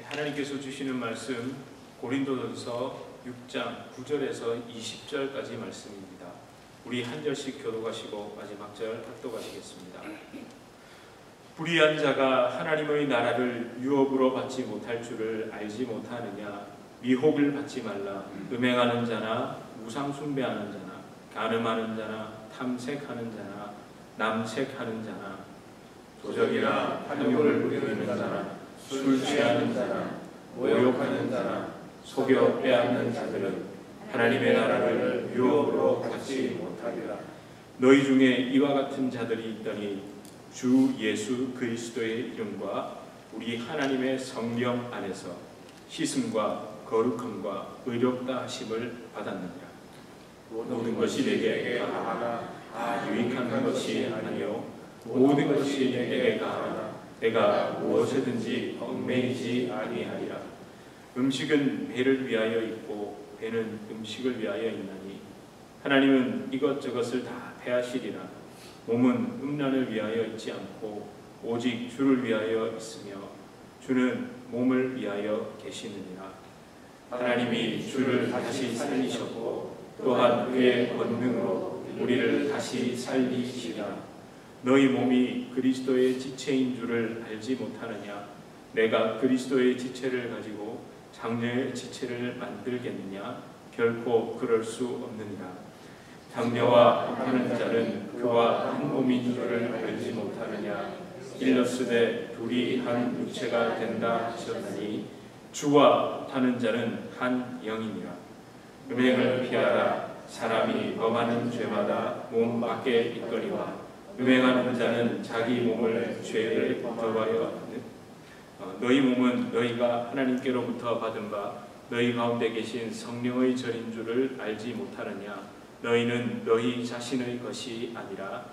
하나님께서 주시는 말씀 고린도전서 6장 9절에서 20절까지 말씀입니다. 우리 한 절씩 교독하시고 마지막 절 합독하시겠습니다. 불의한 자가 하나님의 나라를 유업으로 받지 못할 줄을 알지 못하느냐. 미혹을 받지 말라. 음행하는 자나 우상 숭배하는 자나 간음하는 자나 탐색하는 자나 남색하는 자나 도적이나 탐욕을 부리는 자나 술 취하는 자나 모욕하는 자나 속여 빼앗는 자들은 하나님의 나라를 유업으로 받지 못하리라. 너희 중에 이와 같은 자들이 있더니 주 예수 그리스도의 이름과 우리 하나님의 성령 안에서 씻음과 거룩함과 의롭다 하심을 받았느니라. 모든 것이 내게 가하나 다 유익한 것이 아니요 모든 것이 내게 가하나 내가 무엇이든지 얽매이지 아니하리라. 음식은 배를 위하여 있고 배는 음식을 위하여 있나니 하나님은 이것저것을 다 패하시리라. 몸은 음란을 위하여 있지 않고 오직 주를 위하여 있으며 주는 몸을 위하여 계시느니라. 하나님이 주를 다시 살리셨고 또한 그의 권능으로 우리를 다시 살리시리라. 너희 몸이 그리스도의 지체인 줄을 알지 못하느냐. 내가 그리스도의 지체를 가지고 장녀의 지체를 만들겠느냐. 결코 그럴 수 없느니라. 장녀와 하는 자는 그와 한 몸인 줄을 알지 못하느냐. 일렀으되 둘이 한 육체가 된다 하셨나니 주와 하는 자는 한 영이니라. 음행을 피하라. 사람이 범하는 죄마다 몸 밖에 있거니와 음행하는 자는 자기 몸을 죄에 더하여 너희 몸은 너희가 하나님께로부터 받은 바 너희 가운데 계신 성령의 절인 줄을 알지 못하느냐. 너희는 너희 자신의 것이 아니라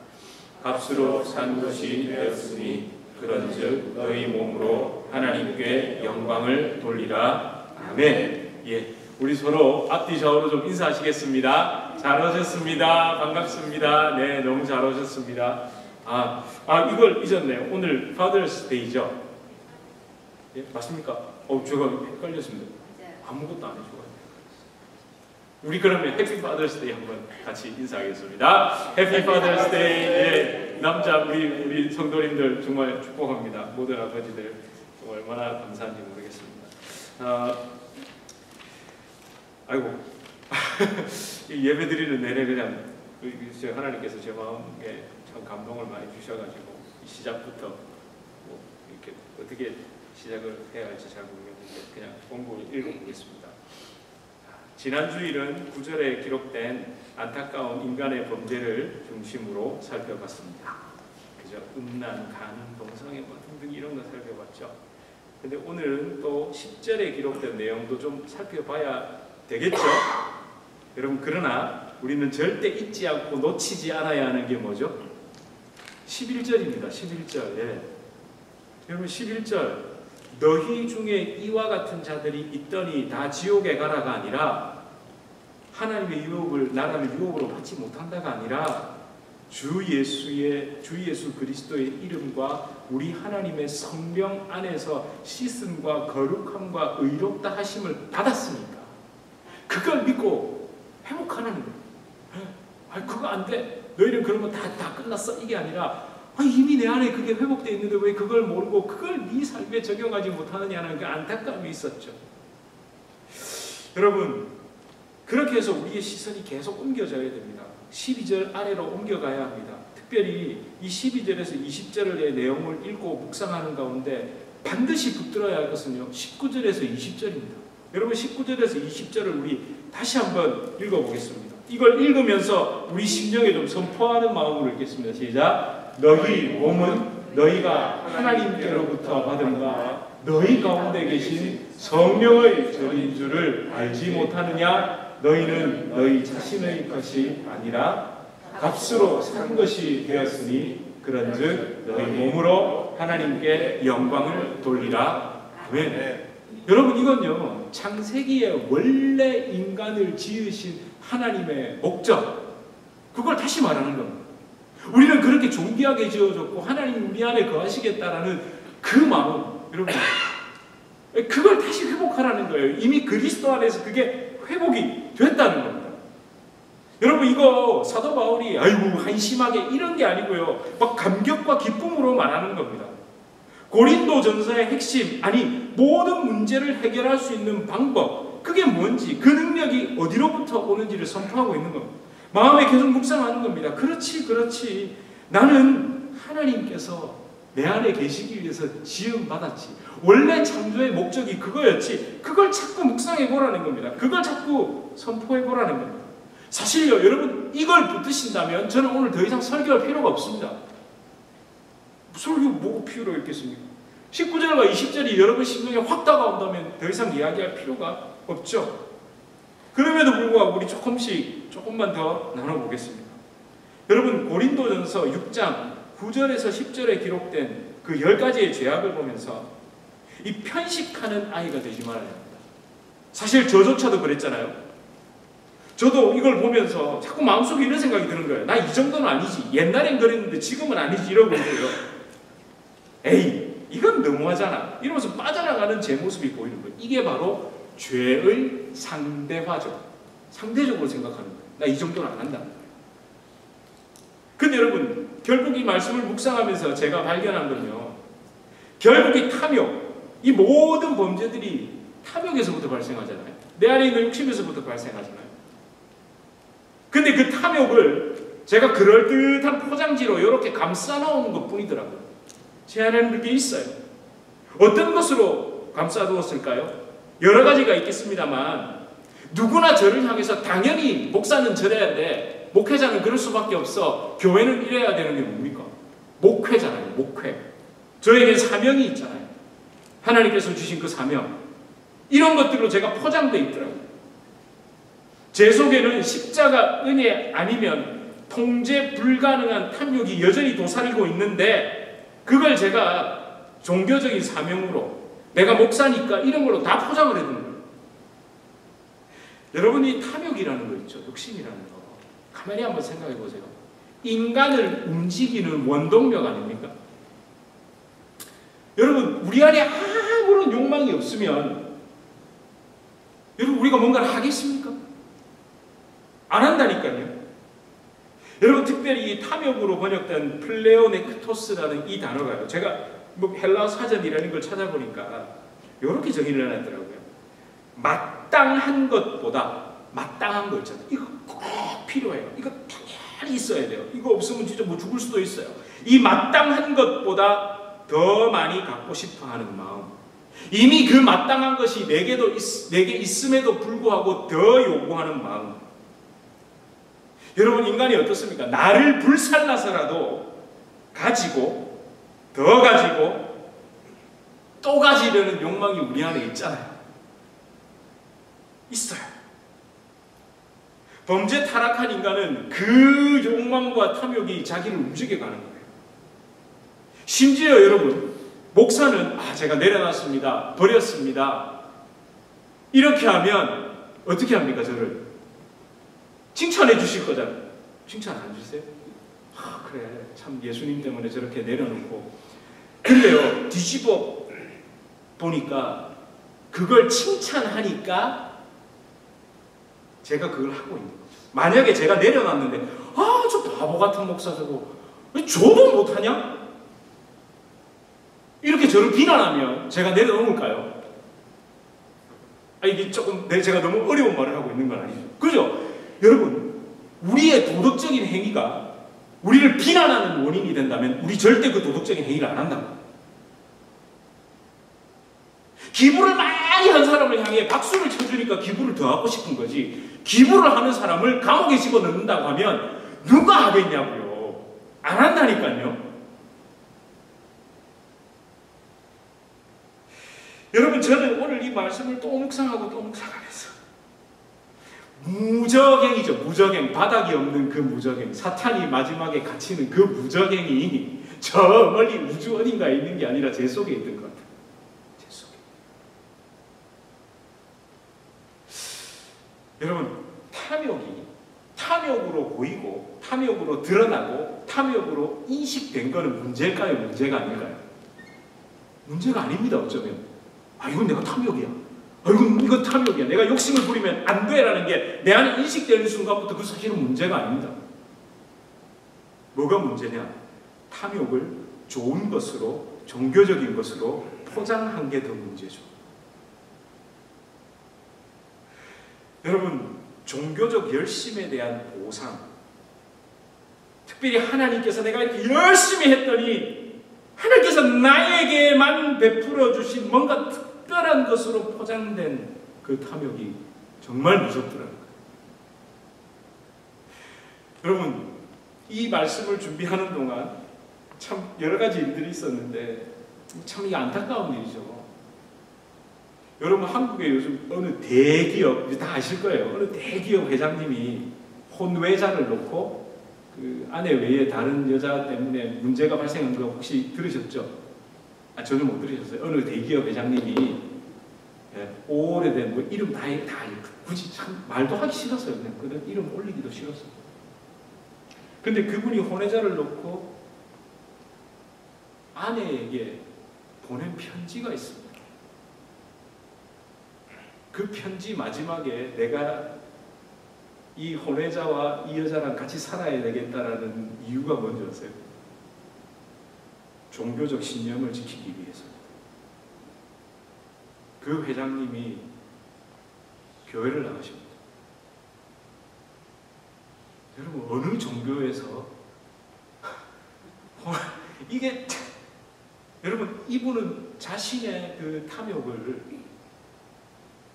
값으로 산 것이 되었으니 그런즉 너희 몸으로 하나님께 영광을 돌리라. 아멘. 예, 우리 서로 앞뒤 좌우로 좀 인사하시겠습니다. 잘 오셨습니다. 반갑습니다. 네, 너무 잘 오셨습니다. 이걸 잊었네요. 오늘 Father's Day죠? 예, 맞습니까? 제가 헷갈렸습니다. 아무것도 안 해줘가지고. 우리 그러면 해피 Father's Day 한번 같이 인사하겠습니다. 해피 Father's Day. 예, 남자 우리 성도님들 정말 축복합니다. 모든 아버지들 정말 얼마나 감사한지 모르겠습니다. 예배 드리는 내내 그냥 하나님께서 제 마음에 참 감동을 많이 주셔가지고 시작부터 뭐 이렇게 어떻게 시작을 해야 할지 잘 모르겠는데 그냥 본문을 읽어보겠습니다. 지난 주일은 9절에 기록된 안타까운 인간의 범죄를 중심으로 살펴봤습니다. 그죠? 음란, 간음, 동성애 등등 이런 거 살펴봤죠. 근데 오늘은 또 10절에 기록된 내용도 좀 살펴봐야 되겠죠? 여러분, 그러나 우리는 절대 잊지 않고 놓치지 않아야 하는 게 뭐죠? 11절입니다. 11절. 예. 여러분 11절. 너희 중에 이와 같은 자들이 있더니 다 지옥에 가라가 아니라 하나님의 유업을 나라를 유업으로 받지 못한다가 아니라 주 예수 그리스도의 이름과 우리 하나님의 성령 안에서 씻음과 거룩함과 의롭다 하심을 받았으니까 그걸 믿고 회복하는 거예요. 그거 안 돼. 너희는 그러면 다 끝났어. 이게 아니라 이미 내 안에 그게 회복되어 있는데 왜 그걸 모르고 그걸 네 삶에 적용하지 못하느냐는 그 안타까움이 있었죠. 여러분, 그렇게 해서 우리의 시선이 계속 옮겨져야 됩니다. 12절 아래로 옮겨가야 합니다. 특별히 이 12절에서 20절의 내용을 읽고 묵상하는 가운데 반드시 붙들어야 할 것은요 19절에서 20절입니다. 여러분 19절에서 20절을 우리 다시 한번 읽어보겠습니다. 이걸 읽으면서 우리 심령에 좀 선포하는 마음으로 읽겠습니다. 시작. 너희 몸은 너희가 하나님께로부터 받은 바 너희 가운데 계신 성령의 절인 줄을 알지 못하느냐. 너희는 너희 자신의 것이 아니라 값으로 산 것이 되었으니 그런즉 너희 몸으로 하나님께 영광을 돌리라. 아멘. 여러분, 이건요 창세기에 원래 인간을 지으신 하나님의 목적, 그걸 다시 말하는 겁니다. 우리는 그렇게 존귀하게 지어졌고 하나님 우리 안에 거하시겠다라는 그 마음, 여러분 그걸 다시 회복하라는 거예요. 이미 그리스도 안에서 그게 회복이 됐다는 겁니다. 여러분, 이거 사도 바울이 아이고 한심하게 이런 게 아니고요. 막 감격과 기쁨으로 말하는 겁니다. 고린도전서의 핵심, 아니 모든 문제를 해결할 수 있는 방법, 그게 뭔지, 그 능력이 어디로부터 오는지를 선포하고 있는 겁니다. 마음에 계속 묵상하는 겁니다. 그렇지. 나는 하나님께서 내 안에 계시기 위해서 지음받았지. 원래 창조의 목적이 그거였지. 그걸 자꾸 묵상해 보라는 겁니다. 그걸 자꾸 선포해 보라는 겁니다. 사실요, 여러분, 이걸 붙드신다면 저는 오늘 더 이상 설교할 필요가 없습니다. 설교 뭐가 필요가 있겠습니까? 19절과 20절이 여러분 심령에 확 다가온다면 더 이상 이야기할 필요가 없죠. 그럼에도 불구하고 우리 조금만 더 나눠보겠습니다. 여러분, 고린도전서 6장 9절에서 10절에 기록된 그 10가지의 죄악을 보면서 이 편식하는 아이가 되지 말아야 합니다. 사실 저조차도 그랬잖아요. 저도 이걸 보면서 자꾸 마음속에 이런 생각이 드는 거예요. 나 이 정도는 아니지. 옛날엔 그랬는데 지금은 아니지. 이러고 있고요. 에이, 이건 너무하잖아. 이러면서 빠져나가는 제 모습이 보이는 거예요. 이게 바로 죄의 상대화죠. 상대적으로 생각하는 거예요. 나 이 정도는 안 한다. 근데 여러분, 결국 이 말씀을 묵상하면서 제가 발견한 건요, 결국 이 탐욕, 이 모든 범죄들이 탐욕에서부터 발생하잖아요. 내 안에 있는 욕심에서부터 발생하잖아요. 근데 그 탐욕을 제가 그럴듯한 포장지로 이렇게 감싸놓은 것 뿐이더라고요. 제 안에는 그게 있어요. 어떤 것으로 감싸두었을까요? 여러 가지가 있겠습니다만 누구나 저를 향해서 당연히 목사는 저래야 돼, 목회자는 그럴 수밖에 없어, 교회는 이래야 되는 게 뭡니까? 목회잖아요. 목회. 저에게 사명이 있잖아요. 하나님께서 주신 그 사명. 이런 것들로 제가 포장되어 있더라고요. 제 속에는 십자가 은혜 아니면 통제 불가능한 탐욕이 여전히 도사리고 있는데 그걸 제가 종교적인 사명으로 내가 목사니까 이런 걸로 다 포장을 해두는 거예요. 여러분, 이 탐욕이라는 거 있죠. 욕심이라는 거. 가만히 한번 생각해 보세요. 인간을 움직이는 원동력 아닙니까? 여러분, 우리 안에 아무런 욕망이 없으면 여러분, 우리가 뭔가를 하겠습니까? 안 한다니까요. 여러분, 특별히 이 탐욕으로 번역된 플레오넥토스라는 이 단어가요. 제가 뭐 헬라어 사전이라는 걸 찾아보니까 이렇게 정의를 해놨더라고요. 마땅한 것보다, 마땅한 거 있잖아요. 이거 꼭 필요해요. 이거 당연히 있어야 돼요. 이거 없으면 진짜 뭐 죽을 수도 있어요. 이 마땅한 것보다 더 많이 갖고 싶어 하는 마음. 이미 그 마땅한 것이 내게 있음에도 불구하고 더 요구하는 마음. 여러분, 인간이 어떻습니까? 나를 불살라서라도 가지고, 더 가지고, 또 가지려는 욕망이 우리 안에 있잖아요. 있어요. 범죄 타락한 인간은 그 욕망과 탐욕이 자기를 움직여가는 거예요. 심지어 여러분, 목사는 제가 내려놨습니다. 버렸습니다. 이렇게 하면 어떻게 합니까? 저를 칭찬해 주실 거잖아요. 칭찬 안 주세요? 그래, 참 예수님 때문에 저렇게 내려놓고. 근데요, 뒤집어 보니까 그걸 칭찬하니까 제가 그걸 하고 있는 거죠. 만약에 제가 내려놨는데 저 바보 같은 목사 저거 저도 못하냐? 이렇게 저를 비난하면 제가 내려놓을까요? 이게 조금 제가 너무 어려운 말을 하고 있는 건 아니죠. 그죠? 여러분, 우리의 도덕적인 행위가 우리를 비난하는 원인이 된다면 우리 절대 그 도덕적인 행위를 안 한다고. 기부를 많이 한 사람을 향해 박수를 쳐주니까 기부를 더 하고 싶은 거지, 기부를 하는 사람을 감옥에 집어넣는다고 하면 누가 하겠냐고요. 안 한다니까요. 여러분, 저는 오늘 이 말씀을 또 묵상하고 또 묵상하면서 무적행이죠. 무적행. 바닥이 없는 그 무적행. 사탄이 마지막에 갇히는 그 무적행이 저 멀리 우주 어딘가에 있는 게 아니라 제 속에 있던 것 같아요. 제 속에. 여러분, 탐욕으로 보이고 탐욕으로 드러나고 탐욕으로 인식된 거는 문제일까요? 문제가 아닐까요? 문제가 아닙니다. 어쩌면. 이건 내가 탐욕이야. 이건 탐욕이야. 내가 욕심을 부리면 안 돼라는 게 내 안에 인식되는 순간부터 그 사실은 문제가 아닙니다. 뭐가 문제냐? 탐욕을 좋은 것으로, 종교적인 것으로 포장한 게 더 문제죠. 여러분, 종교적 열심에 대한 보상, 특별히 하나님께서 내가 이렇게 열심히 했더니 하나님께서 나에게만 베풀어 주신 뭔가 특별한 것으로 포장된 그 탐욕이 정말 무섭더라고요. 여러분, 이 말씀을 준비하는 동안 참 여러 가지 일들이 있었는데 참 이게 안타까운 일이죠. 여러분, 한국에 요즘 어느 대기업, 다 아실 거예요. 어느 대기업 회장님이 혼외자를 놓고 그 아내 외에 다른 여자 때문에 문제가 발생한 거 혹시 들으셨죠? 저는 못 들으셨어요. 어느 대기업 회장님이 오래된 뭐 이름 다 굳이 참 말도 하기 싫었어요. 그냥 그런 이름 올리기도 싫었어요. 근데 그분이 혼외자를 놓고 아내에게 보낸 편지가 있습니다. 그 편지 마지막에 내가 이 혼외자와 이 여자랑 같이 살아야 되겠다라는 이유가 뭔지 아세요? 종교적 신념을 지키기 위해서입니다. 그 회장님이 교회를 나가십니다. 여러분, 어느 종교에서 이게 여러분, 이분은 자신의 그 탐욕을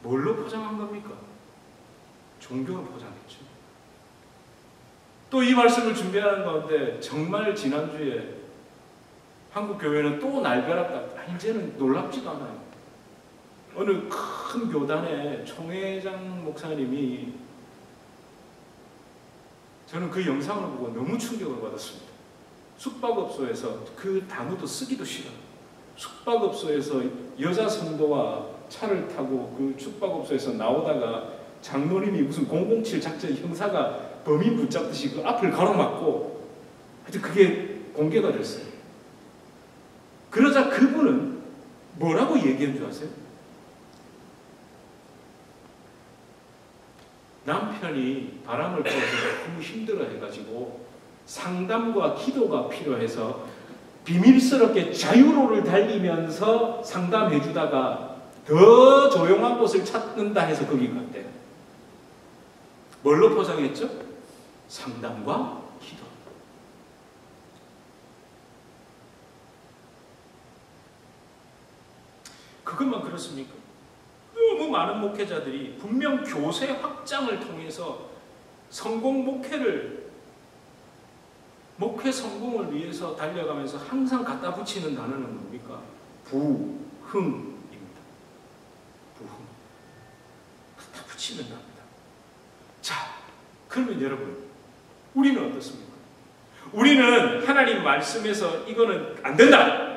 뭘로 포장한 겁니까? 종교로 포장했죠. 또 이 말씀을 준비하는 가운데 정말 지난주에 한국 교회는 또 날벼락같다. 이제는 놀랍지도 않아요. 어느 큰 교단의 총회장 목사님이, 저는 그 영상을 보고 너무 충격을 받았습니다. 숙박업소에서, 그 단어도 쓰기도 싫어요. 숙박업소에서 여자 성도와 차를 타고 그 숙박업소에서 나오다가 장로님이 무슨 007 작전 형사가 범인 붙잡듯이 그 앞을 가로막고, 하여튼 그게 공개가 됐어요. 그러자 그분은 뭐라고 얘기한 줄 아세요? 남편이 바람을 피워서 너무 힘들어 해가지고 상담과 기도가 필요해서 비밀스럽게 자유로를 달리면서 상담해 주다가 더 조용한 곳을 찾는다 해서 거기 갔대요. 뭘로 포장했죠? 상담과 기도. 그것만 그렇습니까? 너무 많은 목회자들이 분명 교세 확장을 통해서 성공 목회 성공을 위해서 달려가면서 항상 갖다 붙이는 단어는 뭡니까? 부흥입니다. 부흥. 갖다 붙이는 단어입니다. 자, 그러면 여러분, 우리는 어떻습니까? 우리는 하나님 말씀에서 이거는 안 된다,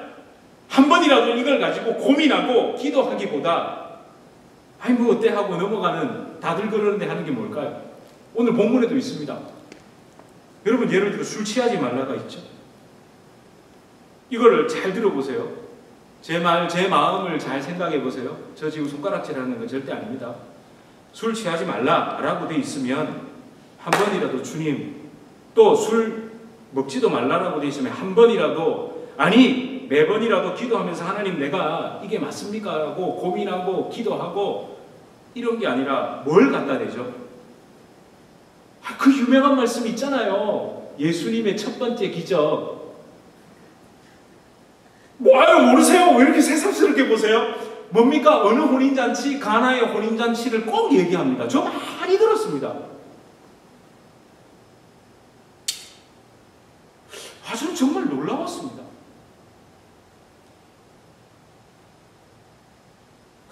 한 번이라도 이걸 가지고 고민하고 기도하기보다 뭐 어때 하고 넘어가는, 다들 그러는데 하는 게 뭘까요? 오늘 본문에도 있습니다. 여러분, 예를 들어 술 취하지 말라가 있죠. 이거를 잘 들어보세요. 제 마음을 잘 생각해 보세요. 저 지금 손가락질하는 건 절대 아닙니다. 술 취하지 말라라고 돼 있으면 한 번이라도 주님, 또 술 먹지도 말라라고 돼 있으면 한 번이라도, 아니 매번이라도 기도하면서 하나님 내가 이게 맞습니까? 라고 고민하고 기도하고 이런 게 아니라 뭘 갖다 대죠? 그 유명한 말씀 있잖아요. 예수님의 첫 번째 기적. 모르세요? 왜 이렇게 새삼스럽게 보세요? 뭡니까? 어느 혼인잔치, 가나의 혼인잔치를 꼭 얘기합니다. 저 많이 들었습니다. 저는 정말 놀라웠습니다.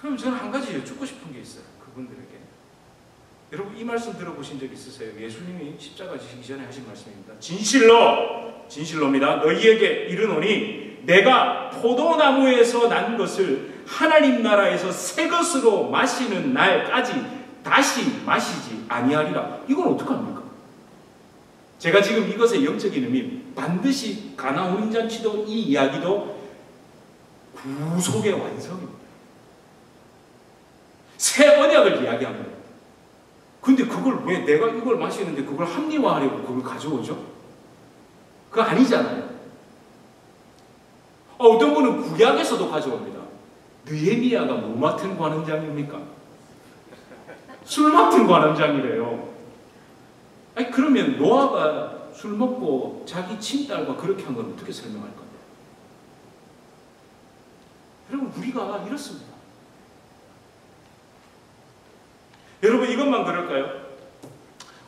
그럼 저는 한 가지 여쭙고 싶은 게 있어요. 그분들에게. 여러분, 이 말씀 들어보신 적 있으세요? 예수님이 십자가 지시기 전에 하신 말씀입니다. 진실로입니다. 너희에게 이르노니 내가 포도나무에서 난 것을 하나님 나라에서 새 것으로 마시는 날까지 다시 마시지 아니하리라. 이건 어떡합니까? 제가 지금 이것의 영적인 의미, 반드시 가나 혼인잔치도 이 이야기도 구속의 완성입니다. 새 언약을 이야기한 거예요. 근데 그걸 왜 내가 이걸 마시는데 그걸 합리화하려고 그걸 가져오죠? 그거 아니잖아요. 어떤 분은 구약에서도 가져옵니다. 느헤미야가 뭐 맡은 관원장입니까? 술 맡은 관원장이래요. 아니 그러면 노아가 술 먹고 자기 친딸과 그렇게 한 건 어떻게 설명할 건데? 여러분 우리가 이렇습니다. 여러분 이것만 그럴까요?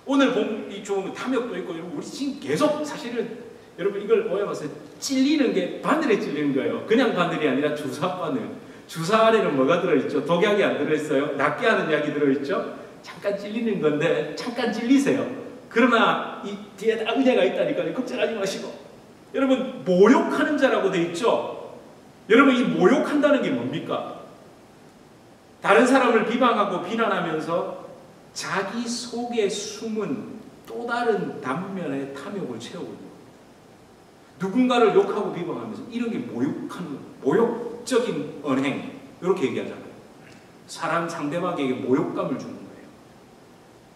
오늘 본 좀 탐욕도 있고 우리 지금 계속 사실은 여러분 이걸 오해봐서 찔리는 게 바늘에 찔리는 거예요. 그냥 바늘이 아니라 주사 바늘. 주사 안에는 뭐가 들어있죠? 독약이 안 들어있어요. 낫게 하는 약이 들어있죠? 잠깐 찔리는 건데 잠깐 찔리세요. 그러나 이 뒤에 다 은혜가 있다니까요. 걱정하지 마시고. 여러분 모욕하는 자라고 돼 있죠? 여러분 이 모욕한다는 게 뭡니까? 다른 사람을 비방하고 비난하면서 자기 속에 숨은 또 다른 단면의 탐욕을 채우고 있는 거예요. 누군가를 욕하고 비방하면서 이런 게 모욕하는, 모욕적인 언행 이렇게 얘기하잖아요. 사람 상대방에게 모욕감을 주는 거예요.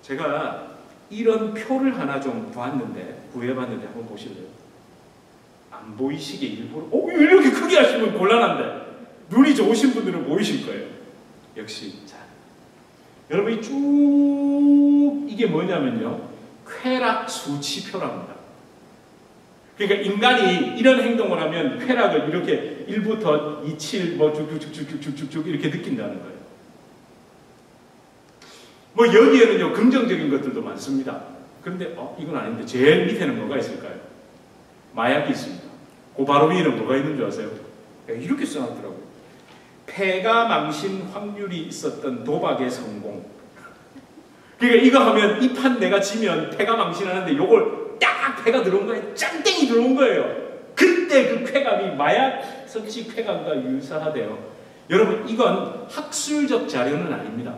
제가 이런 표를 하나 좀 봤는데 구해봤는데 한번 보실래요? 안 보이시게 일부러 이렇게 크게 하시면 곤란한데 눈이 좋으신 분들은 보이실 거예요. 역시 자, 여러분이 쭉 이게 뭐냐면요 쾌락 수치표랍니다. 그러니까 인간이 이런 행동을 하면 쾌락을 이렇게 1부터 2, 7 뭐 쭉쭉쭉쭉쭉쭉 이렇게 느낀다는 거예요. 뭐 여기에는요 긍정적인 것들도 많습니다. 그런데 이건 아닌데 제일 밑에는 뭐가 있을까요? 마약이 있습니다. 그 바로 위에는 뭐가 있는 줄 아세요? 이렇게 써놨더라고요. 패가 망신 확률이 있었던 도박의 성공. 그러니까 이거 하면 이 판 내가 지면 패가 망신하는데 요걸 딱 패가 들어온 거예요. 짱땡이 들어온 거예요. 그때 그 쾌감이 마약 섭취 쾌감과 유사하대요. 여러분 이건 학술적 자료는 아닙니다.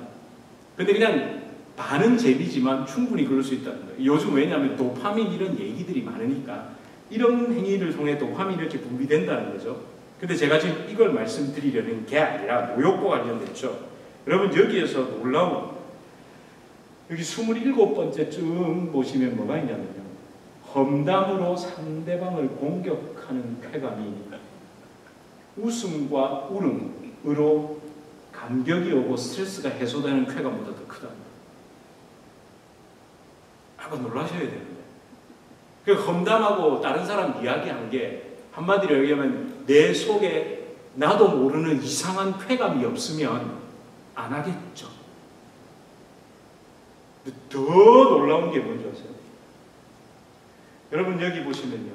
근데 그냥 반은 재미지만 충분히 그럴 수 있다는 거예요. 요즘 왜냐하면 도파민 이런 얘기들이 많으니까 이런 행위를 통해 도파민이 이렇게 분비된다는 거죠. 근데 제가 지금 이걸 말씀드리려는 게 아니라 모욕과 관련됐죠. 여러분 여기에서 놀라운 여기 27번째쯤 보시면 뭐가 있냐면요. 험담으로 상대방을 공격하는 쾌감이 웃음과 울음으로 감격이 오고 스트레스가 해소되는 쾌감보다 더 크다. 아까 놀라셔야 되는데. 그 험담하고 다른 사람 이야기한 게 한마디로 얘기하면 내 속에 나도 모르는 이상한 쾌감이 없으면 안 하겠죠. 더 놀라운 게 뭔지 아세요? 여러분 여기 보시면요.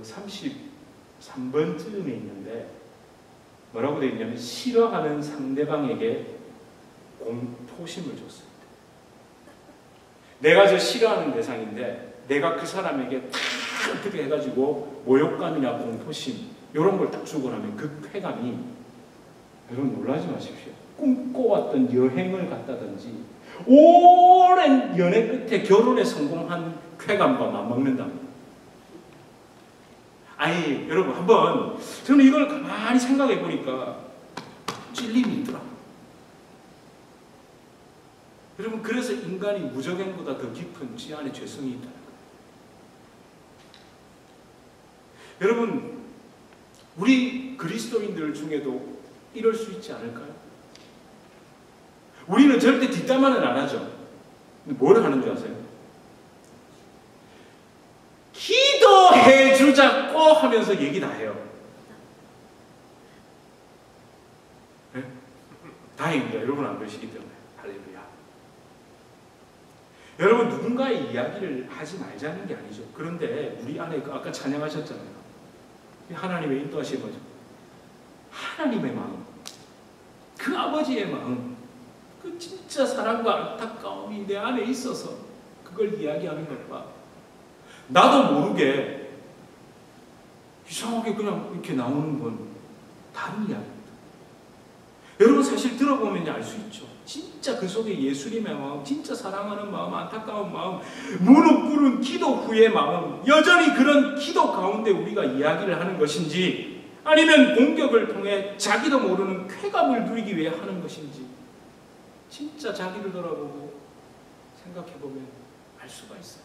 33번쯤에 있는데 뭐라고 되어 있냐면 싫어하는 상대방에게 공포심을 줬어요. 내가 저 싫어하는 대상인데 내가 그 사람에게 탁 어떻게 해가지고 모욕감이나 공포심 이런 걸 딱 주고 나면 그 쾌감이 여러분 놀라지 마십시오. 꿈꿔왔던 여행을 갔다든지 오랜 연애 끝에 결혼에 성공한 쾌감과 맞먹는답니다. 아니 여러분 한번 저는 이걸 가만히 생각해 보니까 찔림이 있더라고요. 여러분 그래서 인간이 무적행보다 더 깊은 지 안에 죄성이 있다는 거예요. 여러분 우리 그리스도인들 중에도 이럴 수 있지 않을까요? 우리는 절대 뒷담화는 안 하죠. 근데 뭘 하는 줄 아세요? 기도해 주자고 하면서 얘기 다 해요. 네? 다행입니다. 여러분 안 그러시기 때문에. 할렐루야. 여러분 누군가의 이야기를 하지 말자는 게 아니죠. 그런데 우리 안에 아까 찬양하셨잖아요. 하나님의 인도하신 거죠. 하나님의 마음, 그 아버지의 마음, 그 진짜 사랑과 안타까움이 내 안에 있어서 그걸 이야기하는 것과 나도 모르게 이상하게 그냥 이렇게 나오는 건 다른 이야기입니다. 여러분 사실 들어보면 알 수 있죠. 진짜 그 속에 예수님의 마음, 진짜 사랑하는 마음, 안타까운 마음, 무릎 꿇은 기도 후의 마음, 여전히 그런 기도 가운데 우리가 이야기를 하는 것인지 아니면 공격을 통해 자기도 모르는 쾌감을 누리기 위해 하는 것인지 진짜 자기를 돌아보고 생각해보면 알 수가 있어요.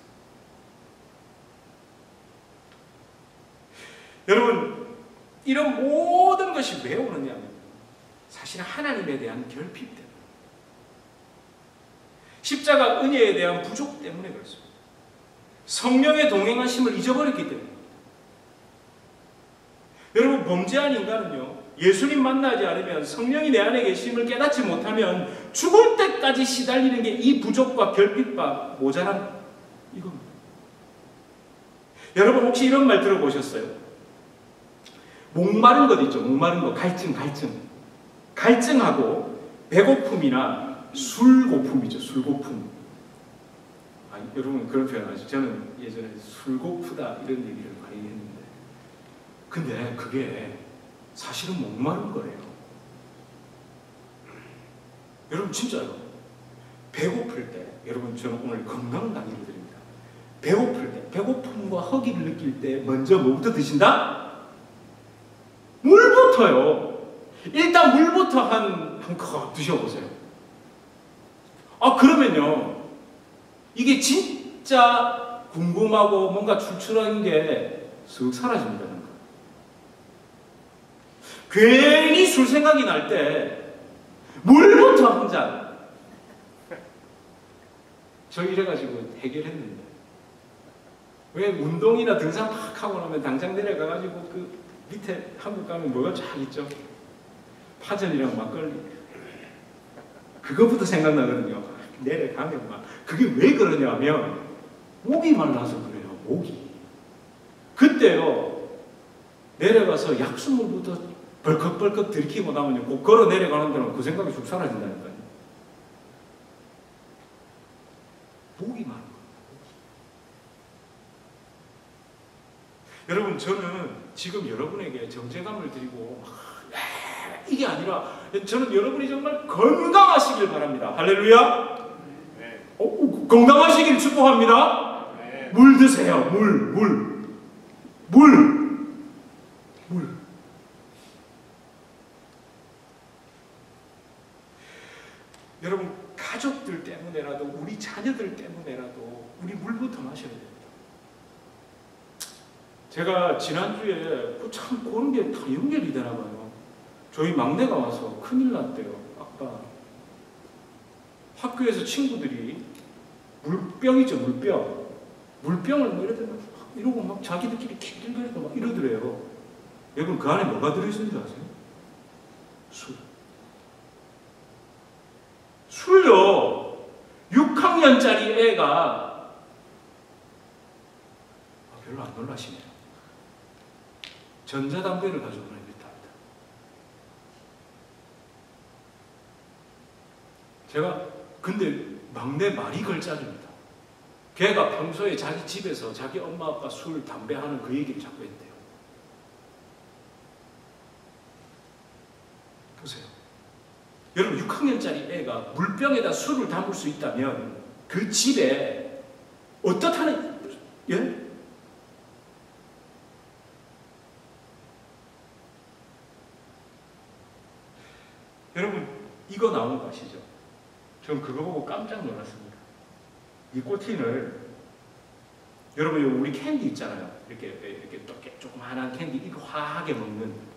여러분, 이런 모든 것이 왜 오느냐면 사실 하나님에 대한 결핍 때문에, 십자가 은혜에 대한 부족 때문에 그렇습니다. 성령의 동행하심을 잊어버렸기 때문에. 여러분, 범죄한 인간은요, 예수님 만나지 않으면, 성령이 내 안에 계심을 깨닫지 못하면 죽을 때까지 시달리는 게 이 부족과 결핍과 모자란 이겁니다. 여러분, 혹시 이런 말 들어보셨어요? 목마른 것 있죠. 목마른 거. 갈증. 갈증하고 배고픔이나 술고품이죠. 술고품. 여러분 그런 표현 아시죠? 저는 예전에 술고프다 이런 얘기를 많이 했는데, 근데 그게 사실은 목마른 거예요. 여러분 진짜요. 배고플 때, 여러분 저는 오늘 건강 강의를 드립니다. 배고플 때, 배고픔과 허기를 느낄 때 먼저 뭐부터 드신다? 물부터요. 일단 물부터 한 컵 드셔보세요. 그러면요, 이게 진짜 궁금하고 뭔가 출출한 게 쓱 사라집니다. 괜히 술 생각이 날 때 물부터 한 잔. 저 이래가지고 해결했는데, 왜 운동이나 등산 막 하고 나면 당장 내려가가지고 그 밑에 한국 가면 뭐가 쫙 있죠? 파전이랑 막걸리. 그거부터 생각나거든요. 내려가면 막. 그게 왜 그러냐면 목이 말라서 그래요. 목이. 그때요, 내려가서 약수물부터 벌컥벌컥 들이키고 나면요, 꼭 걸어 내려가는 데는 그 생각이 쭉 사라진다니까요. 목이 말라. 여러분, 저는 지금 여러분에게 정죄감을 드리고 이게 아니라, 저는 여러분이 정말 건강하시길 바랍니다. 할렐루야. 네. 건강하시길 축복합니다. 네. 물 드세요. 물. 여러분, 가족들 때문에라도, 우리 자녀들 때문에라도 우리 물부터 마셔야 됩니다. 제가 지난주에 참 그런 게 다 연결이 되나 봐요. 저희 막내가 와서 큰일 났대요. 아빠, 학교에서 친구들이 물병이죠, 물병을 뭐 이러고 막 자기들끼리 킥킥거리고 막 이러더래요. 여러분, 그 안에 뭐가 들어있는지 아세요? 술요. 6학년짜리 애가 별로 안 놀라시네요. 전자담배를 가지고 있답니다. 제가 근데 막내 말이 걸작입니다. 걔가 평소에 자기 집에서 자기 엄마 아빠 술, 담배 하는 그 얘기를 자꾸 했대요. 보세요. 여러분, 6학년짜리 애가 물병에다 술을 담을 수 있다면 그 집에 어떻다는, 예? 여러분, 이거 나오는 거 아시죠? 전 그거 보고 깜짝 놀랐습니다. 니코틴을, 여러분, 우리 캔디 있잖아요. 이렇게 조그마한 캔디, 이거 화하게 먹는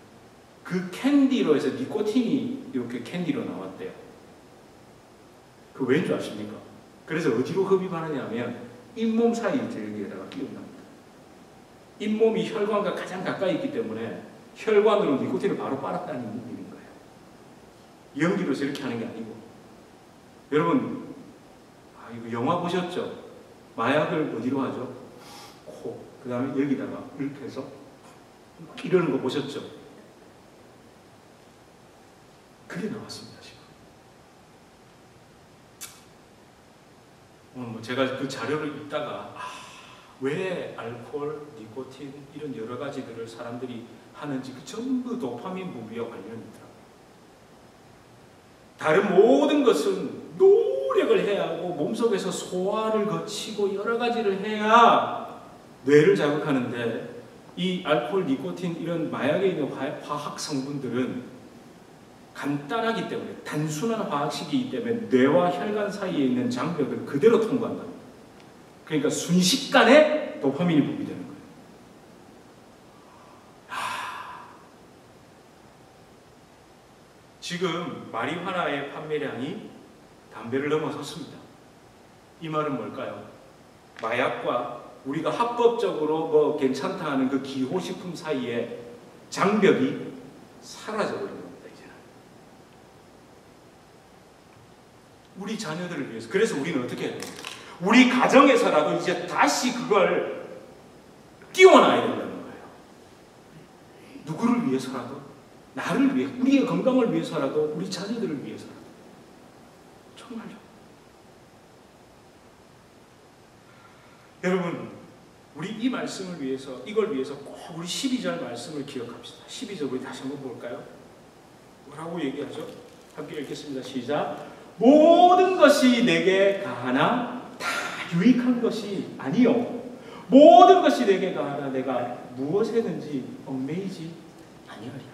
그 캔디로 해서 니코틴이 이렇게 캔디로 나왔대요. 그 왠 줄 아십니까? 그래서 어디로 흡입하느냐 하면 잇몸 사이 절개에다가 끼운답니다. 잇몸이 혈관과 가장 가까이 있기 때문에 혈관으로 니코틴을 바로 빨았다는 의미인 거예요. 연기로서 이렇게 하는 게 아니고. 여러분, 이거 영화 보셨죠? 마약을 어디로 하죠? 코. 그 다음에 여기다가 이렇게 해서 이러는 거 보셨죠? 그게 나왔습니다, 지금. 오늘 제가 그 자료를 읽다가 왜 알코올, 니코틴 이런 여러 가지들을 사람들이 하는지, 그 전부 도파민 부비와 관련이 있더라고요. 다른 모든 것은 노력을 해야 하고 몸속에서 소화를 거치고 여러 가지를 해야 뇌를 자극하는데, 이 알코올, 니코틴 이런 마약에 있는 화학 성분들은 간단하기 때문에, 단순한 화학식이기 때문에 뇌와 혈관 사이에 있는 장벽을 그대로 통과한다. 그러니까 순식간에 도파민이 분비되는 거예요. 지금 마리화나의 판매량이 담배를 넘어섰습니다. 이 말은 뭘까요? 마약과 우리가 합법적으로 뭐 괜찮다 하는 그 기호식품 사이에 장벽이 사라져버린 겁니다. 이제는 우리 자녀들을 위해서. 그래서 우리는 어떻게 해야 돼요? 우리 가정에서라도 이제 다시 그걸 띄워놔야 된다는 거예요. 누구를 위해서라도, 나를 위해, 우리의 건강을 위해서라도, 우리 자녀들을 위해서라도. 정말요. 여러분, 우리 이 말씀을 위해서, 이걸 위해서 꼭 우리 12절 말씀을 기억합시다. 12절 우리 다시 한번 볼까요? 뭐라고 얘기하죠? 함께 읽겠습니다. 시작. 모든 것이 내게 가하나 다 유익한 것이 아니요, 모든 것이 내게 가하나 내가 무엇에든지 얽매이지 아니하리라.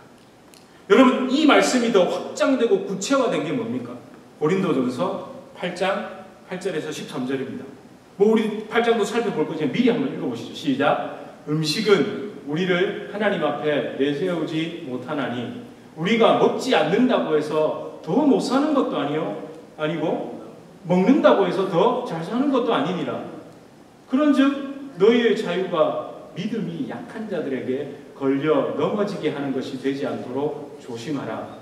여러분, 이 말씀이 더 확장되고 구체화된 게 뭡니까? 고린도전서 8장 8절에서 13절입니다. 뭐 우리 8장도 살펴볼 거지만 미리 한번 읽어보시죠. 시작. 음식은 우리를 하나님 앞에 내세우지 못하나니 우리가 먹지 않는다고 해서 더 못 사는 것도 아니고 먹는다고 해서 더 잘 사는 것도 아니니라. 그런즉 너희의 자유가 믿음이 약한 자들에게 걸려 넘어지게 하는 것이 되지 않도록 조심하라.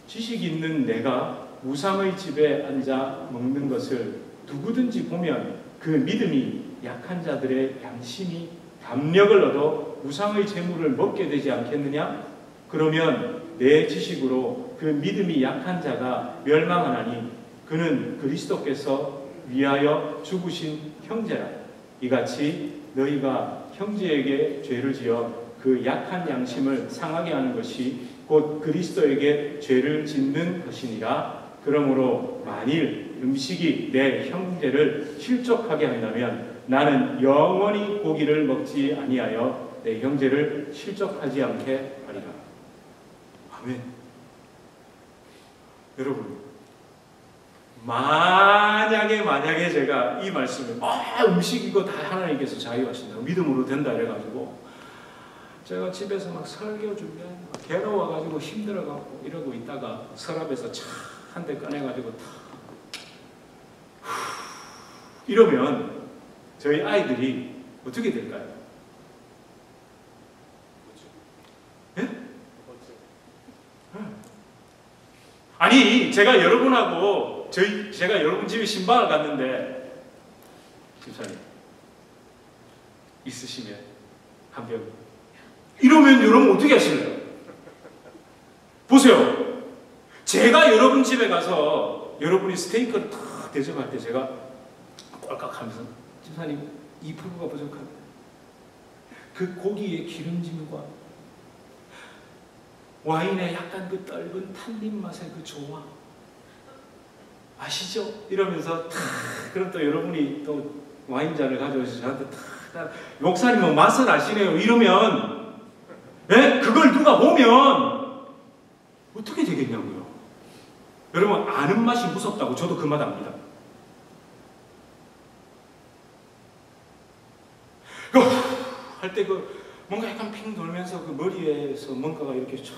지식 있는 내가 우상의 집에 앉아 먹는 것을 누구든지 보면 그 믿음이 약한 자들의 양심이 담력을 얻어 우상의 재물을 먹게 되지 않겠느냐? 그러면 내 지식으로 그 믿음이 약한 자가 멸망하나니 그는 그리스도께서 위하여 죽으신 형제라. 이같이 너희가 형제에게 죄를 지어 그 약한 양심을 상하게 하는 것이 곧 그리스도에게 죄를 짓는 것이니라. 그러므로 만일 음식이 내 형제를 실족하게 한다면 나는 영원히 고기를 먹지 아니하여 내 형제를 실족하지 않게 하리라. 아멘. 여러분, 만약에 제가 이 말씀을 음식 이거 다 하나님께서 자유하신다고 믿음으로 된다 이래가지고 제가 집에서 막 설교 준비하고 괴로워가지고 힘들어가고 이러고 있다가 서랍에서 차 한 대 꺼내가지고 이러면 저희 아이들이 어떻게 될까요? 예? 아니, 제가 여러분하고 제가 여러분 집에 신방을 갔는데 집사님 있으시면 한 병 이러면 여러분 어떻게 하실래요? 보세요. 제가 여러분 집에 가서 여러분이 스테이크를 탁 대접할 때 제가 꼴깍하면서 집사님 2%가 부족합니다. 그 고기의 기름짐과 와인의 약간 그 떫은 탄닌 맛의 그 조화 아시죠? 이러면서 탁 그럼 또 여러분이 또 와인잔을 가져오셔서 저한테 탁 목사님은 맛을 아시네요. 이러면 그걸 누가 보면 어떻게 되겠냐고요. 여러분, 아는 맛이 무섭다고 저도 그 맛 압니다. 할 때 뭔가 약간 핑 돌면서 그 머리에서 뭔가가 이렇게 쫙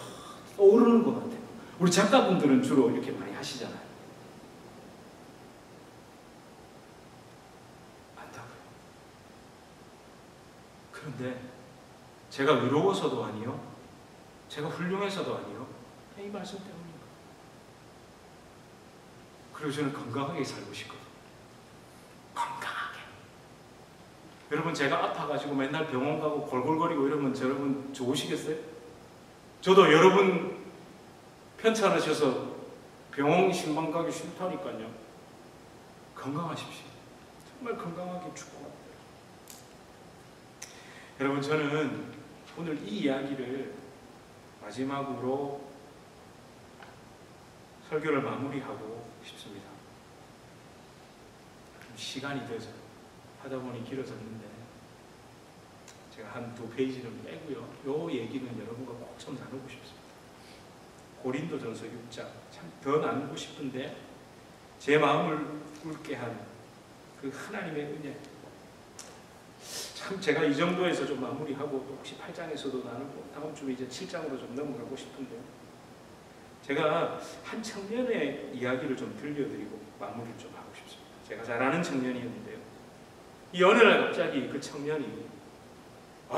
떠오르는 것 같아요. 우리 작가분들은 주로 이렇게 많이 하시잖아요. 안다고요. 그런데 제가 의로워서도 아니요, 제가 훌륭해서도 아니요, 이 말씀 때문입니다. 그리고 저는 건강하게 살고 싶거든요. 건강하게. 여러분, 제가 아파가지고 맨날 병원 가고 골골거리고 이러면 여러분 좋으시겠어요? 저도 여러분 편찮으셔서 병원 신방 가기 싫다니까요. 건강하십시오. 정말 건강하게 축복합니다. 여러분, 저는 오늘 이 이야기를 마지막으로 설교를 마무리하고 싶습니다. 시간이 돼서 하다 보니 길어졌는데 제가 한 2페이지는 빼고요. 요 얘기는 여러분과 꼭 좀 나누고 싶습니다. 고린도전서 6장 참 더 나누고 싶은데 제 마음을 울게 한 그 하나님의 은혜, 참 제가 이 정도에서 좀 마무리하고 혹시 8장에서도 나누고 다음 주에 이제 7장으로 좀 넘어가고 싶은데요. 제가 한 청년의 이야기를 좀 들려드리고 마무리를 좀 하고 싶습니다. 제가 잘 아는 청년이었는데요. 이 어느 날 갑자기 그 청년이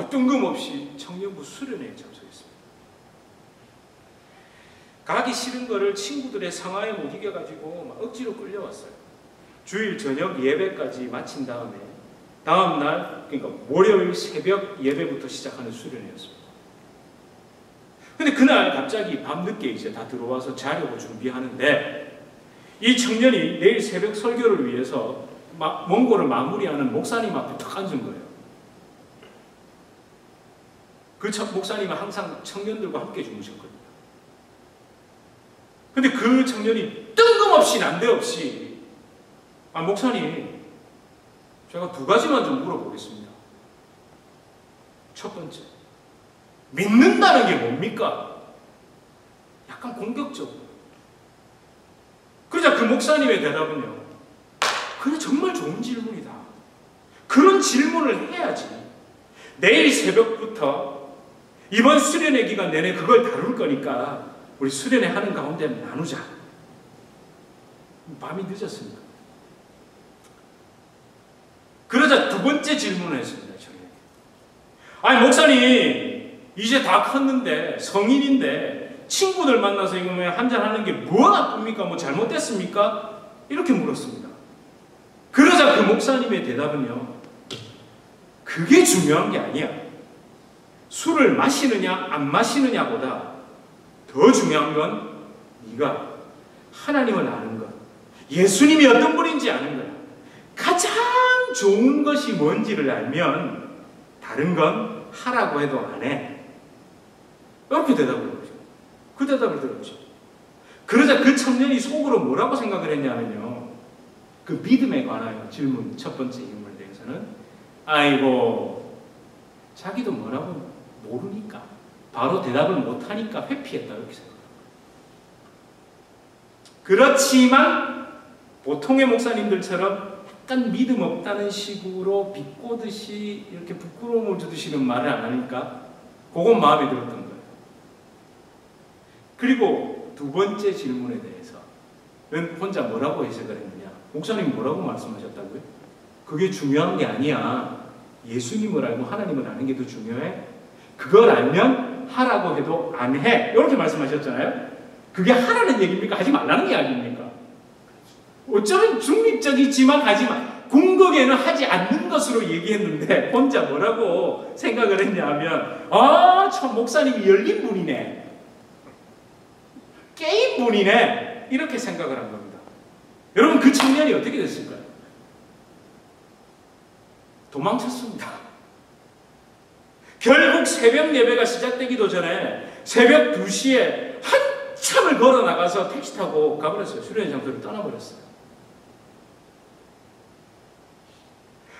뜬금없이 청년부 수련회에 참석했습니다. 가기 싫은 거를 친구들의 상하에 못 이겨가지고 막 억지로 끌려왔어요. 주일 저녁 예배까지 마친 다음에 다음 날, 그러니까 월요일 새벽 예배부터 시작하는 수련회였습니다. 근데 그날 갑자기 밤늦게 이제 다 들어와서 자려고 준비하는데 이 청년이 내일 새벽 설교를 위해서 원고를 마무리하는 목사님 앞에 탁 앉은 거예요. 그 목사님은 항상 청년들과 함께 주무셨거든요. 근데 그 청년이 뜬금없이 난데없이 목사님, 제가 2가지만 좀 물어보겠습니다. 첫 번째, 믿는다는 게 뭡니까? 약간 공격적으로. 그러자 그 목사님의 대답은요, 그래 정말 좋은 질문이다. 그런 질문을 해야지. 내일 새벽부터 이번 수련회 기간 내내 그걸 다룰 거니까 우리 수련회 하는 가운데 나누자. 밤이 늦었습니다. 그러자 2번째 질문을 했습니다. 저에게. 목사님, 이제 다 컸는데 성인인데 친구들 만나서 이거 한잔하는 게 뭐 나쁩니까? 뭐 잘못됐습니까? 이렇게 물었습니다. 그러자 그 목사님의 대답은요, 그게 중요한 게 아니야. 술을 마시느냐 안 마시느냐보다 더 중요한 건 네가 하나님을 아는 것, 예수님이 어떤 분인지 아는 거야. 가장 좋은 것이 뭔지를 알면 다른 건 하라고 해도 안 해. 이렇게 대답을 하죠. 그 대답을 들었죠. 그러자 그 청년이 속으로 뭐라고 생각을 했냐면요, 그 믿음에 관한 질문 첫 번째 질문에 대해서는 아이고 자기도 뭐라고 모르니까 바로 대답을 못하니까 회피했다 이렇게 생각합니다. 그렇지만 보통의 목사님들처럼 약간 믿음 없다는 식으로 비꼬듯이 이렇게 부끄러움을 주듯이는 말을 안 하니까 그건 마음에 들었던 거예요. 그리고 2번째 질문에 대해서는 혼자 뭐라고 해석을 했느냐, 목사님이 뭐라고 말씀하셨다고요? 그게 중요한 게 아니야. 예수님을 알고 하나님을 아는 게 더 중요해. 그걸 알면 하라고 해도 안 해. 이렇게 말씀하셨잖아요. 그게 하라는 얘기입니까? 하지 말라는 이야기입니까? 어쩌면 중립적이지만 하지 마. 궁극에는 하지 않는 것으로 얘기했는데 혼자 뭐라고 생각을 했냐면 참 목사님이 열린 분이네. 게임 분이네. 이렇게 생각을 한 겁니다. 여러분 그 청년이 어떻게 됐을까요? 도망쳤습니다. 결국 새벽 예배가 시작되기도 전에 새벽 2시에 한참을 걸어 나가서 택시 타고 가버렸어요. 수련회 장소를 떠나버렸어요.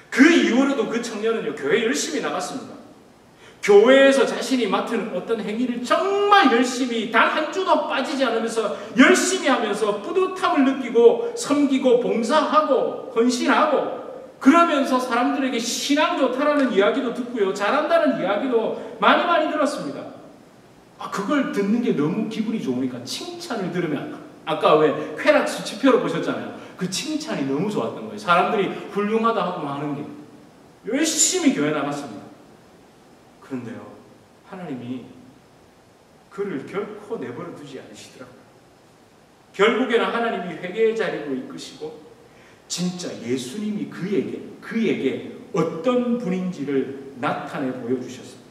그 이후로도 그 청년은요, 교회 열심히 나갔습니다. 교회에서 자신이 맡은 어떤 행위를 정말 열심히 단 한 주도 빠지지 않으면서 열심히 하면서 뿌듯함을 느끼고 섬기고 봉사하고 헌신하고 그러면서 사람들에게 신앙 좋다라는 이야기도 듣고요, 잘한다는 이야기도 많이 들었습니다. 그걸 듣는 게 너무 기분이 좋으니까 칭찬을 들으면 아까 왜 쾌락 수치표로 보셨잖아요. 그 칭찬이 너무 좋았던 거예요. 사람들이 훌륭하다 하고 하는 게. 열심히 교회 나갔습니다. 그런데요, 하나님이 그를 결코 내버려 두지 않으시더라고요. 결국에는 하나님이 회개의 자리로 이끄시고 진짜 예수님이 그에게 어떤 분인지를 나타내 보여주셨습니다.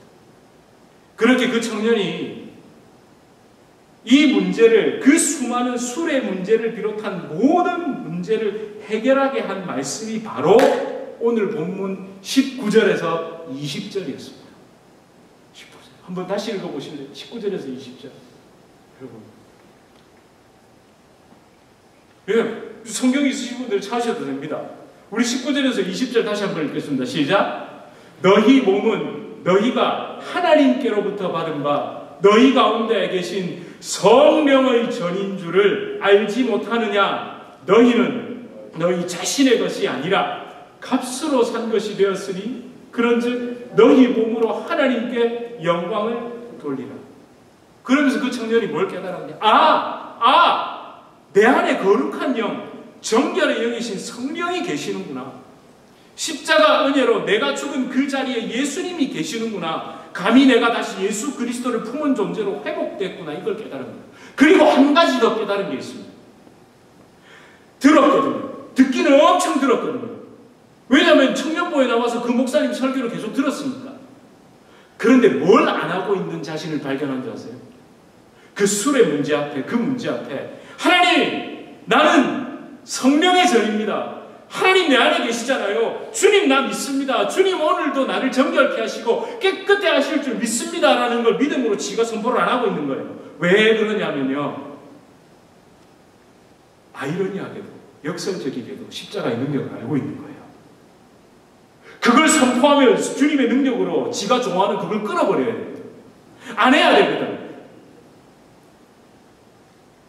그렇게 그 청년이 이 문제를, 그 수많은 술의 문제를 비롯한 모든 문제를 해결하게 한 말씀이 바로 오늘 본문 19절에서 20절이었습니다. 19절. 한번 다시 읽어보실래요? 19절에서 20절. 여러분, 성경 있으신 분들 찾으셔도 됩니다. 우리 19절에서 20절 다시 한번 읽겠습니다. 시작. 너희 몸은 너희가 하나님께로부터 받은 바 너희 가운데 계신 성령의 전인 줄을 알지 못하느냐? 너희는 너희 자신의 것이 아니라 값으로 산 것이 되었으니 그런즉 너희 몸으로 하나님께 영광을 돌리라. 그러면서 그 청년이 뭘 깨달았냐? 내 안에 거룩한 영, 정결의 영이신 성령이 계시는구나. 십자가 은혜로 내가 죽은 그 자리에 예수님이 계시는구나. 감히 내가 다시 예수 그리스도를 품은 존재로 회복됐구나. 이걸 깨달은 거예요. 그리고 한 가지 더 깨달은 게 있습니다. 들었거든요. 듣기는 엄청 들었거든요. 왜냐하면 청년부에 나와서 그 목사님 설교를 계속 들었으니까. 그런데 뭘 안 하고 있는 자신을 발견한 줄 아세요? 그 술의 문제 앞에, 그 문제 앞에 하나님, 나는 성령의 전입니다. 하나님 내 안에 계시잖아요. 주님 나 믿습니다. 주님 오늘도 나를 정결케 하시고 깨끗해 하실 줄 믿습니다. 라는 걸 믿음으로 지가 선포를 안 하고 있는 거예요. 왜 그러냐면요. 아이러니하게도 역설적이게도 십자가의 능력을 알고 있는 거예요. 그걸 선포하면 주님의 능력으로 지가 좋아하는 그걸 끊어버려야 돼요. 안 해야 되거든.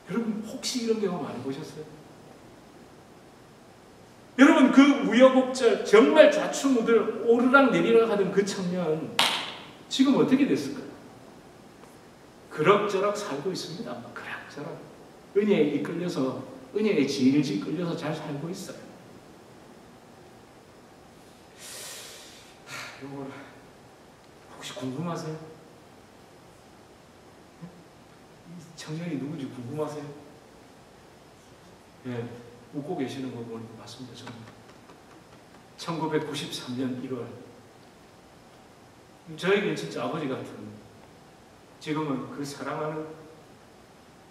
여러분 혹시 이런 경험 안 해보셨어요? 여러분 그 우여곡절 정말 좌충우들 오르락 내리락 하던 그 청년 지금 어떻게 됐을까요? 그럭저럭 살고 있습니다. 그럭저럭 은혜에 이끌려서 은혜에 질질 끌려서 잘 살고 있어요. 이거 혹시 궁금하세요? 이 청년이 누군지 궁금하세요? 예, 웃고 계시는 거 보니 맞습니다. 저는 1993년 1월 저에게는 진짜 아버지 같은, 지금은 그 사랑하는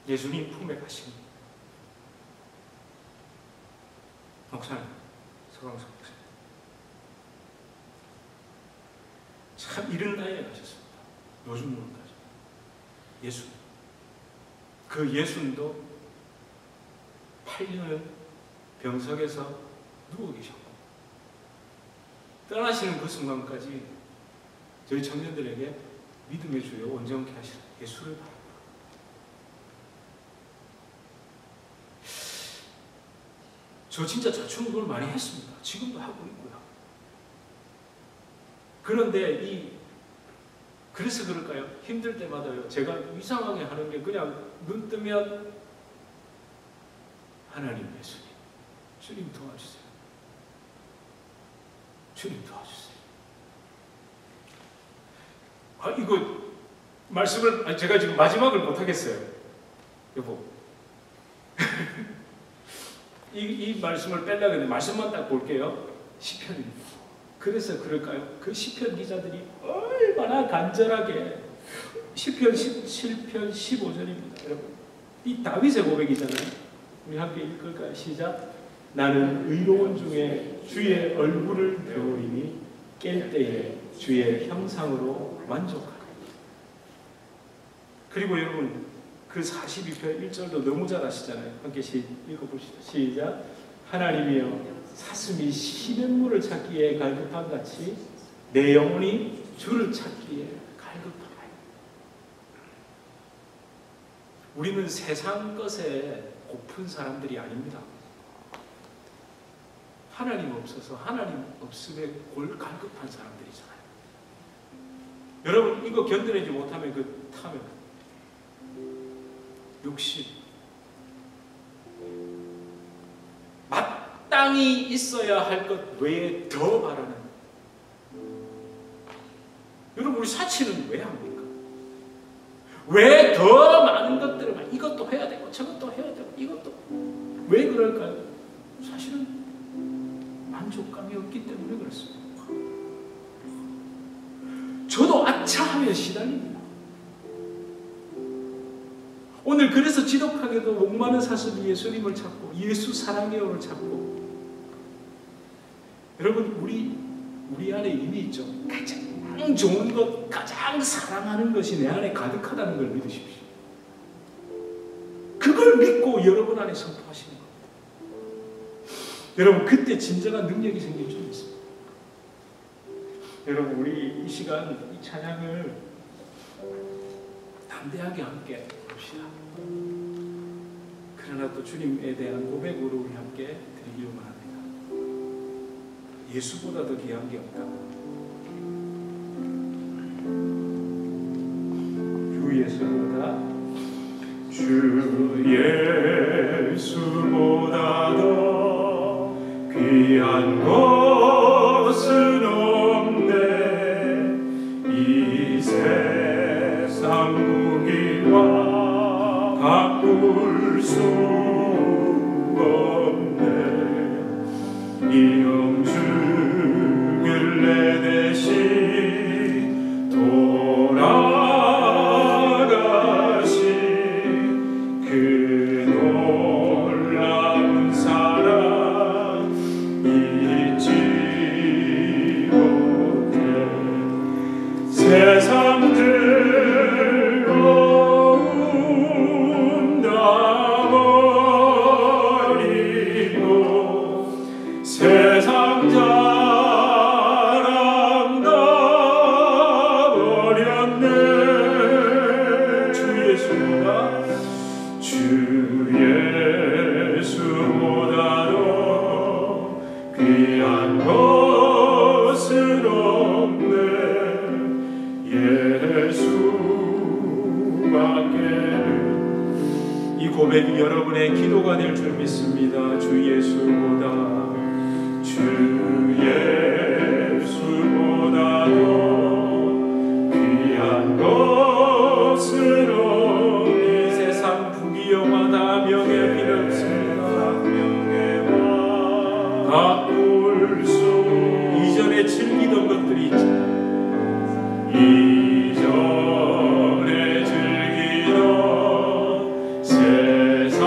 예수님 품에 가신 목사님, 서광석 목사님. 참 이른 나이에 가셨습니다. 요즘으로까지. 예수. 그 예수님도 8년을 병석에서 누워 계셨고 떠나시는 그 순간까지 저희 청년들에게 믿음의 주여 온전케 하시라 예수를 바랍니다. 저 진짜 좌충우돌 많이 했습니다. 지금도 하고 있고요. 그런데 그래서 그럴까요? 힘들 때마다요. 제가 이상하게 하는 게 그냥 눈 뜨면 하나님 예수님, 주님 도와주세요. 주님 도와주세요. 이거 말씀을 제가 지금 마지막을 못 하겠어요. 여보. 이 말씀을 빼려고 했는데 말씀만 딱 볼게요. 시편입니다. 그래서 그럴까요? 그 시편 기자들이 얼마나 간절하게 시편 17편 15절입니다. 여러분, 이 다윗의 고백이잖아요. 우리 함께 읽을까요? 시작. 나는 의로운 중에 주의 얼굴을 배우리니 깰 때에 주의 형상으로 만족하리. 그리고 여러분 그 42편 1절도 너무 잘 아시잖아요. 함께 읽어보시죠. 시작. 하나님이여 사슴이 시냇물을 찾기에 갈급한 같이 내 영혼이 주를 찾기에 갈급하다. 우리는 세상 것에 고픈 사람들이 아닙니다. 하나님 없어서 하나님 없음에 갈급한 사람들이잖아요. 여러분 이거 견뎌내지 못하면 타면 욕심, 마땅히 있어야 할 것 외에 더 바라는. 여러분 우리 사치는 왜 합니까? 왜 더 많은 것들을 이것도 해야 되고 저것도 해야 되고 이것도 왜 그럴까요? 사실은 만족감이 없기 때문에 그렇습니다. 저도 아차하며 시달립니다. 오늘 그래서 지독하게도 목마른 사슴이 예수님을 찾고 예수 사랑해요를 찾고, 여러분 우리 안에 이미 있죠. 가장 좋은 것, 가장 사랑하는 것이 내 안에 가득하다는 걸 믿으십시오. 그걸 믿고 여러분 안에 선포하시는 겁니다. 여러분 그때 진정한 능력이 생길 줄 믿습니다. 여러분 우리 이 시간 찬양을 담대하게 함께 봅시다. 그러나 또 주님에 대한 고백으로 우리 함께 드리기를 원합니다. 예수보다 더 귀한 게 없다. 주 예수보다 더 귀한 것은 없네. 이 세상 무기와 바꿀 수 없네. 이 영주를 내 대신 돌아가신 그 놀라운 사랑 잊지 못해. 세상 즐거움 다 버리고 세상 자랑 다 버렸네. 주 예수보다 더 귀한 것은 없네. 예수밖에. 이 고백이 여러분의 기도가 될 줄 믿습니다. 주 예수보다 더 귀한 것은 없네. 이 세상 부귀영화나 명예 필요 없습니다. 바꿀 수 이전에 즐기던 것들이 있죠. 이전에 즐기던 세상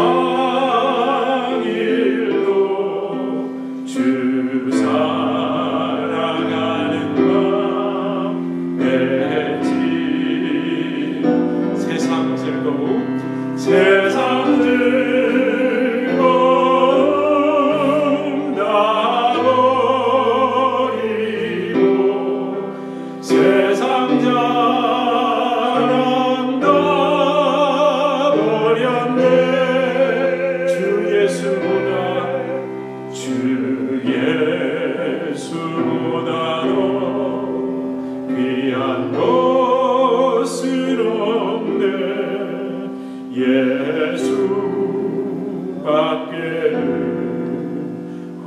일도 주 사랑하는 마음 맺지. 세상 즐거움 다 버리고 세상 자랑 다 버렸네. 주 예수보다 더 귀한 것은 없네. 예수밖에는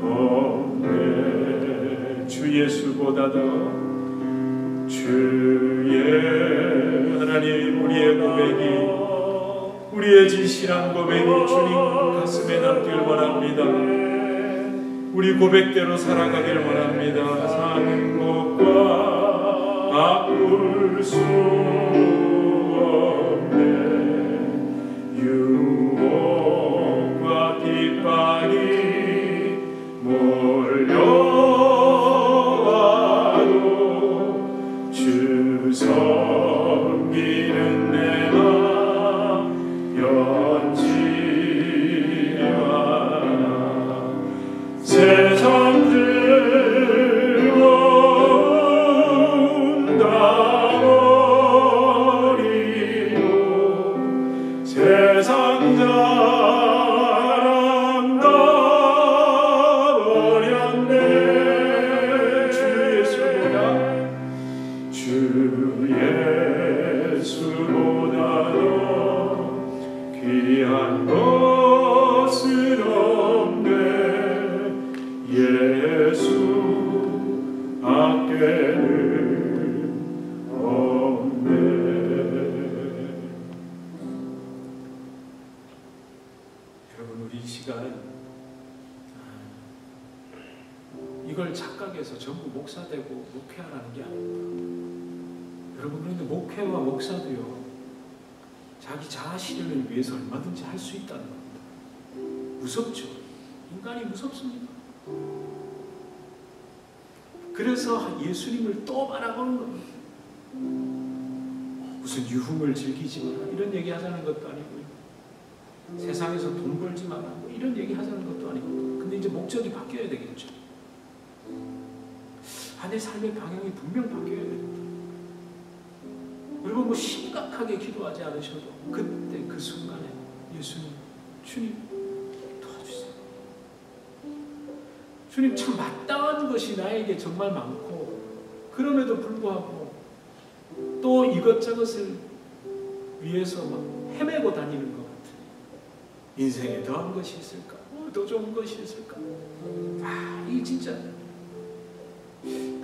없네. 주 예수보다 더 하나님, 우리의 고백이, 우리의 진실한 고백이 주님 가슴에 남길 원합니다. 우리 고백대로 살아가길 원합니다. 사는 것과 바꿀 수 없네. 유혹과 핍박이 몰려와도 주 섬기는 내 마음 변치 않아. 세상 즐거움 다 버리고 세상 자랑 다 버렸네. 주 예수보다 더 귀한 것은 없네. 예수밖에는 없네. 여러분, 우리 이 시간 이걸 착각해서 전부 목사 되고 목회하라는 게 아닙니다. 여러분, 그런데 목회와 목사도요, 자기 자아 실현을 위해서 얼마든지 할 수 있다는 겁니다. 무섭죠? 인간이 무섭습니다. 그래서 예수님을 또 말하고는 겁니다. 무슨 유흥을 즐기지 마라 이런 얘기 하자는 것도 아니고요. 세상에서 돈 벌지 마라 뭐 이런 얘기 하자는 것도 아니고. 근데 이제 목적이 바뀌어야 되겠죠. 내 삶의 방향이 분명 바뀌어야 됩니다. 그리고 뭐 심각하게 기도하지 않으셔도 그때 그 순간에 예수님, 주님 도와주세요. 주님, 참 마땅한 것이 나에게 정말 많고 그럼에도 불구하고 또 이것저것을 위해서 막 헤매고 다니는 것 같아요. 인생에 더한 것이 있을까? 더 좋은 것이 있을까? 이게 진짜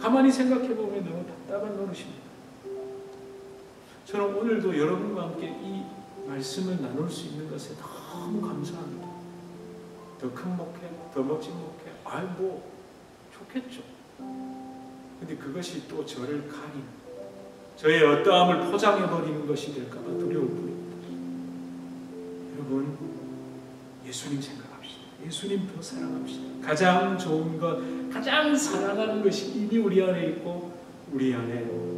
가만히 생각해보면 너무 답답한 노릇입니다. 저는 오늘도 여러분과 함께 이 말씀을 나눌 수 있는 것에 너무 감사합니다. 더 큰 목회, 더 멋진 목회, 뭐 좋겠죠. 근데 그것이 또 저를 가리는, 저의 어떠함을 포장해버리는 것이 될까봐 두려울 뿐입니다. 여러분, 예수님 생각합시다. 예수님 더 사랑합시다. 가장 좋은 것, 가장 사랑하는 것이 이미 우리 안에 있고 우리 안에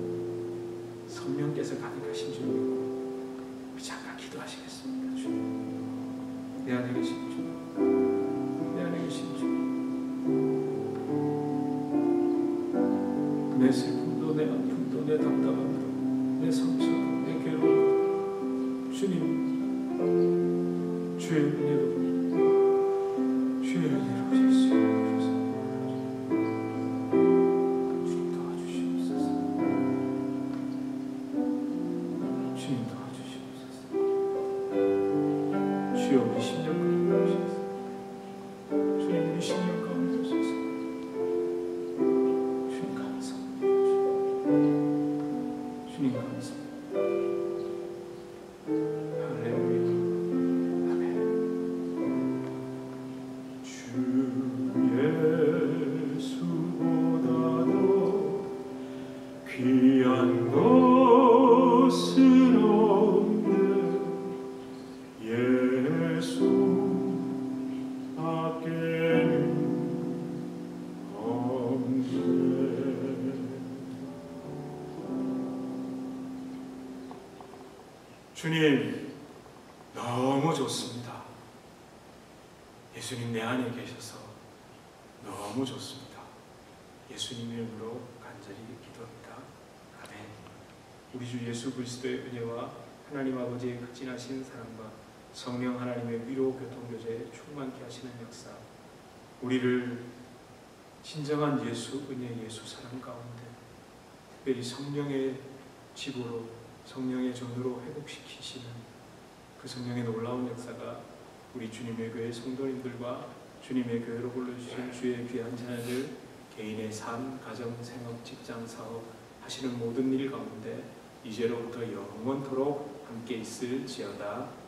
성령께서 가득하신 줄 믿고 우리 잠깐 기도하시겠습니다. 주님, 내 안에 계신 주, 내 안에 계신 주, 내 슬픔도, 내 아픔도, 내 답답함도, 내 상처도, 내 괴로움도 주님, 주의 은혜로, 주의 은혜로 예수님 주님 도와주시옵소서. 주님 도와주시옵소서. 주여 우리 심령 가운데 오셔서, 주님 우리 심령 가운데 오셔서 주님 감사합니다. 주님 감사합니다. 할렐루야. 아멘. 주 예수보다도 귀한 것은 없네. 예수 밖에는 없네. 주님, 너무 좋습니다. 예수님 내 안에 계셔서 너무 좋습니다. 예수님 이름으로 간절히 기도합니다. 아멘. 우리 주 예수 그리스도의 은혜와 하나님 아버지의 극진하신 사랑과 성령 하나님의 위로 교통교제에 충만케 하시는 역사, 우리를 진정한 예수 은혜, 예수 사랑 가운데 특별히 성령의 집으로, 성령의 전으로 회복시키시는 그 성령의 놀라운 역사가 우리 주님의 교회 성도님들과 주님의 교회로 불러주신 주의 귀한 자녀들 개인의 삶, 가정, 생업, 직장, 사업 하시는 모든 일 가운데 이제로부터 영원토록 함께 있을지어다.